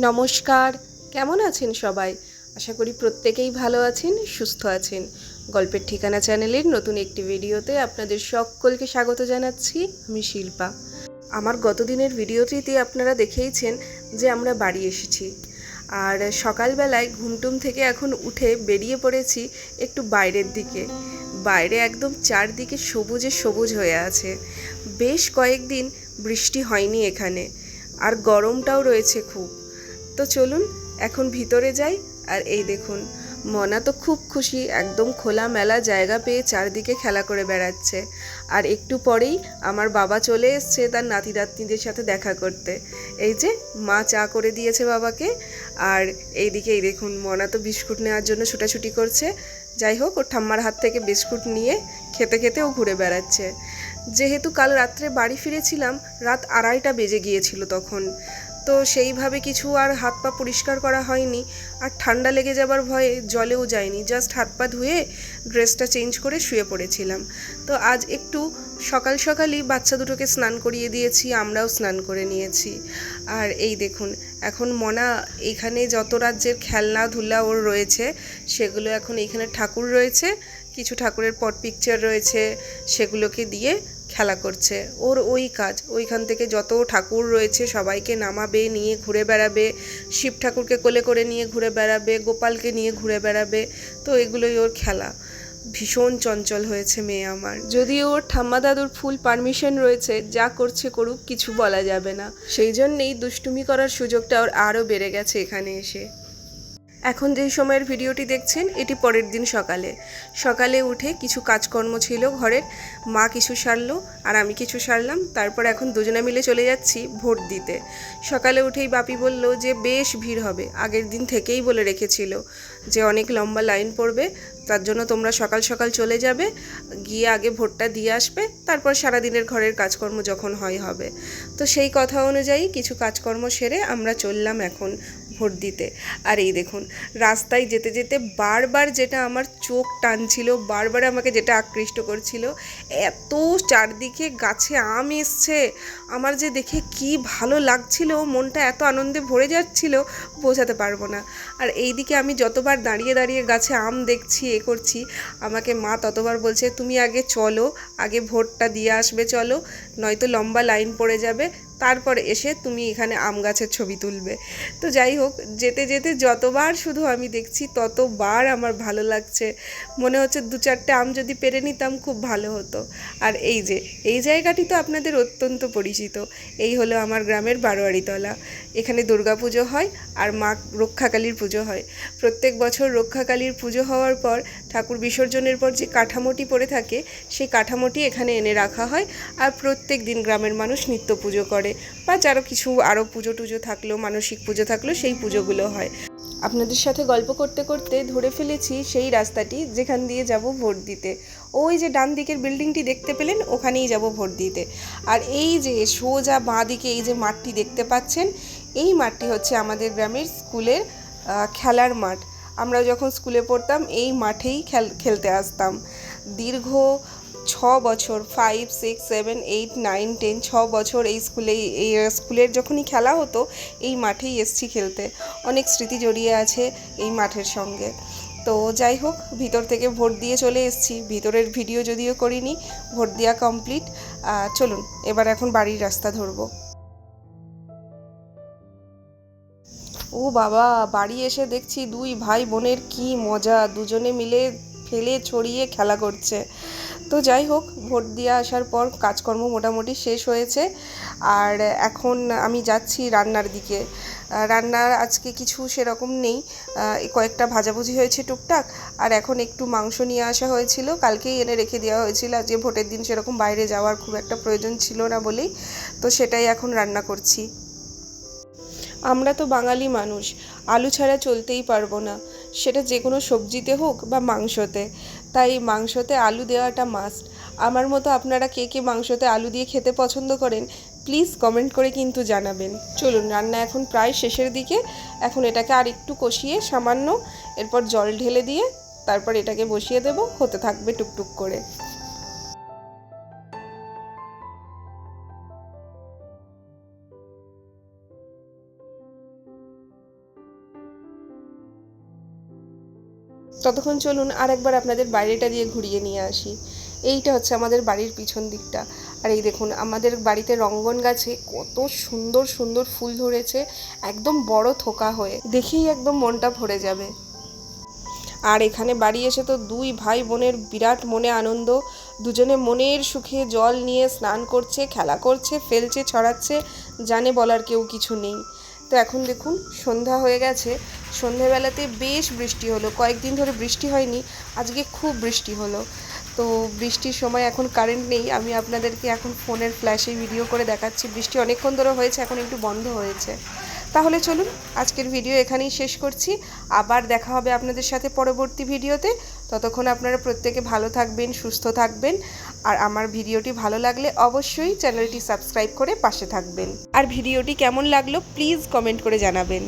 নমস্কার, কেমন আছেন সবাই? আশা করি প্রত্যেকেই ভালো আছেন, সুস্থ আছেন। গল্পের ঠিকানা চ্যানেলের নতুন একটি ভিডিওতে আপনাদের সকলকে স্বাগত জানাচ্ছি। আমি শিল্পা। আমার গতদিনের ভিডিওটিতে আপনারা দেখেইছেন যে আমরা বাড়ি এসেছি। আর সকালবেলায় ঘুমটুম থেকে এখন উঠে বেরিয়ে পড়েছি একটু বাইরের দিকে। বাইরে একদম চারদিকে সবুজে সবুজ হয়ে আছে। বেশ কয়েকদিন বৃষ্টি হয়নি এখানে, আর গরমটাও রয়েছে খুব। তো চলুন এখন ভিতরে যাই। আর এই দেখুন, মনা তো খুব খুশি, একদম খোলামেলা জায়গা পেয়ে চারদিকে খেলা করে বেড়াচ্ছে। আর একটু পরেই আমার বাবা চলে এসছে তার নাতি নাতনিদের সাথে দেখা করতে। এই যে মা চা করে দিয়েছে বাবাকে। আর এইদিকে এই দেখুন, মনা তো বিস্কুট নেওয়ার জন্য ছুটাছুটি করছে। যাই হোক, ওর ঠাম্মার হাত থেকে বিস্কুট নিয়ে খেতে খেতে ও ঘুরে বেড়াচ্ছে। যেহেতু কাল রাত্রে বাড়ি ফিরেছিলাম, রাত 2:30 বেজে গিয়েছিল তখন, তো সেইভাবে কিছু আর হাত পা পরিষ্কার করা হয়নি। আর ঠান্ডা লেগে যাবার ভয়ে জলেও যায়নি, জাস্ট হাত পা ধুয়ে ড্রেসটা চেঞ্জ করে শুয়ে পড়েছিলাম। তো আজ একটু সকাল সকালই বাচ্চা দুটোকে স্নান করিয়ে দিয়েছি, আমরাও স্নান করে নিয়েছি। আর এই দেখুন, এখন মনা এইখানে যত রাজ্যের খেলনাধুলা ওর রয়েছে সেগুলো, এখন এইখানে ঠাকুর রয়েছে, কিছু ঠাকুরের পট পিকচার রয়েছে, সেগুলোকে দিয়ে খেলা করছে। ওর ওই কাজ, ওইখান থেকে যত ঠাকুর রয়েছে সবাইকে নামাবে, নিয়ে ঘুরে বেড়াবে, শিব ঠাকুরকে কোলে করে নিয়ে ঘুরে বেড়াবে, গোপালকে নিয়ে ঘুরে বেড়াবে। তো এগুলোই ওর খেলা। ভীষণ চঞ্চল হয়েছে মেয়ে আমার। যদিও ওর ঠাম্মা দাদুর ফুল পারমিশন রয়েছে, যা করছে করুক, কিছু বলা যাবে না। সেই জন্যেই দুষ্টুমি করার সুযোগটা ওর আরও বেড়ে গেছে এখানে এসে। এখন যেই সময়ের ভিডিওটি দেখছেন এটি পরের দিন সকালে। সকালে উঠে কিছু কাজকর্ম ছিল ঘরের, মা কিছু সারলো আর আমি কিছু সারলাম। তারপর এখন দুজনে মিলে চলে যাচ্ছি ভোট দিতে। সকালে উঠেই বাপি বলল যে বেশ ভিড় হবে, আগের দিন থেকেই বলে রেখেছিল যে অনেক লম্বা লাইন পড়বে, তার জন্য তোমরা সকাল সকাল চলে যাবে, গিয়ে আগে ভোটটা দিয়ে আসবে, তারপর সারাদিনের ঘরের কাজকর্ম যখন হবে। তো সেই কথা অনুযায়ী কিছু কাজকর্ম সেরে আমরা চললাম এখন ভোট দিতে। আর এই দেখুন, রাস্তায় যেতে যেতে বারবার যেটা আমার চোখ টানছিল, বারবার আমাকে যেটা আকৃষ্ট করছিল, এত চারদিকে গাছে আম এসছে, আমার যে দেখে কি ভালো লাগছিল, মনটা এত আনন্দে ভরে যাচ্ছিল বোঝাতে পারবো না। আর এইদিকে আমি যতবার দাঁড়িয়ে দাঁড়িয়ে গাছে আম দেখছি, করছি, আমাকে মা ততবার বলছে তুমি আগে চলো, আগে ভোটটা দিয়ে আসবে চলো, নয়তো লম্বা লাইন পড়ে যাবে, তারপরে এসে তুমি এখানে আম গাছের ছবি তুলবে। তো যাই হোক, যেতে যেতে যতবার শুধু আমি দেখছি ততবার আমার ভালো লাগছে, মনে হচ্ছে 2-4টে আম যদি পেরে নিতাম খুব ভালো হতো। আর এই যে এই জায়গাটি তো আপনাদের অত্যন্ত পরিচিত, এই হলো আমার গ্রামের বারোয়ারিতলা। এখানে দুর্গাপুজো হয় আর মা রক্ষাকালীর পুজো হয়। প্রত্যেক বছর রক্ষাকালীর পুজো হওয়ার পর ঠাকুর বিসর্জনের পর যে কাঠামোটি পড়ে থাকে, সেই কাঠামোটি এখানে এনে রাখা হয়। আর প্রত্যেক দিন গ্রামের মানুষ নিত্য পুজো করে, বা যারও কিছু আরও পুজো টুজো থাকলেও, মানসিক পুজো থাকলেও সেই পুজোগুলো হয়। আপনাদের সাথে গল্প করতে করতে ধরে ফেলেছি সেই রাস্তাটি যেখান দিয়ে যাব ভোট দিতে। ওই যে ডান দিকের বিল্ডিংটি দেখতে পেলেন, ওখানেই যাব ভোট দিতে। আর এই যে সোজা বাঁ দিকে এই যে মাঠটি দেখতে পাচ্ছেন, এই মাঠটি হচ্ছে আমাদের গ্রামের স্কুলের খেলার মাঠ। আমরা যখন স্কুলে পড়তাম এই মাঠেই খেলতে আসতাম। দীর্ঘ 6 বছর, 5, 6, 7, 8, 9, 10, 6 বছর এই স্কুলের যখনই খেলা হতো এই মাঠেই এসছি খেলতে। অনেক স্মৃতি জড়িয়ে আছে এই মাঠের সঙ্গে। তো যাই হোক, ভিতর থেকে ভোট দিয়ে চলে এসেছি, ভিতরের ভিডিও যদিও করিনি, ভোট দেওয়া কমপ্লিট। চলুন এবার এখন বাড়ির রাস্তা ধরবো। ও বাবা, বাড়ি এসে দেখছি 2 ভাই বোনের কি মজা, দুজনে মিলে ফেলে ছড়িয়ে খেলা করছে। তো যাই হোক, ভোট দিয়ে আসার পর কাজকর্ম মোটামুটি শেষ হয়েছে। আর এখন আমি যাচ্ছি রান্নার দিকে। রান্নার আজকে কিছু সেরকম নেই, কয়েকটা ভাজাভুজি হয়েছে টুকটাক, আর এখন একটু মাংস নিয়ে আসা হয়েছিল, কালকেই এনে রেখে দেওয়া হয়েছিল। আজকে ভোটের দিন সেরকম বাইরে যাওয়ার খুব একটা প্রয়োজন ছিল না বলেই তো সেটাই এখন রান্না করছি। আমরা তো বাঙালি মানুষ, আলু ছাড়া চলতেই পারবো না, সেটা যে কোনো সবজিতে হোক বা মাংসতে। তাই মাংসতে আলু দেওয়াটা মাস্ট। আমার মতো আপনারা কে কে মাংসতে আলু দিয়ে খেতে পছন্দ করেন প্লিজ কমেন্ট করে কিন্তু জানাবেন। চলুন, রান্না এখন প্রায় শেষের দিকে। এখন এটাকে আর একটু কষিয়ে সামান্য, এরপর জল ঢেলে দিয়ে তারপর এটাকে বসিয়ে দেব, হতে থাকবে টুকটুক করে। ততক্ষণ চলুন আরেকবার আপনাদের বাইরেটা দিয়ে ঘুরিয়ে নিয়ে আসি। এইটা হচ্ছে আমাদের বাড়ির পিছন দিকটা। আর এই দেখুন আমাদের বাড়িতে রঙ্গন গাছে কত সুন্দর সুন্দর ফুল ধরেছে, একদম বড় থোকা হয়ে, দেখেই একদম মনটা ভরে যাবে। আর এখানে বাড়ি এসে তো দুই ভাই বোনের বিরাট মনে আনন্দ, দুজনে মনের সুখে জল নিয়ে স্নান করছে, খেলা করছে, ফেলছে, ছড়াচ্ছে, জানে বলার কেউ কিছু নেই। তো এখন দেখুন সন্ধ্যা হয়ে গেছে, সন্ধ্যাবেলাতে বেশ বৃষ্টি হলো, কয়েকদিন ধরে বৃষ্টি হয়নি, আজকে খুব বৃষ্টি হলো। তো বৃষ্টির সময় এখন কারেন্ট নেই, আমি আপনাদেরকে এখন ফোনের ফ্ল্যাশে ভিডিও করে দেখাচ্ছি। বৃষ্টি অনেকক্ষণ ধরে হয়েছে, এখন একটু বন্ধ হয়েছে। তাহলে চলুন আজকের ভিডিও এখানেই শেষ করছি, আবার দেখা হবে আপনাদের সাথে পরবর্তী ভিডিওতে। ততক্ষণ আপনারা প্রত্যেকে ভালো থাকবেন, সুস্থ থাকবেন। আর আমার ভিডিওটি ভালো লাগলে অবশ্যই চ্যানেলটি সাবস্ক্রাইব করে পাশে থাকবেন। আর ভিডিওটি কেমন লাগলো প্লিজ কমেন্ট করে জানাবেন।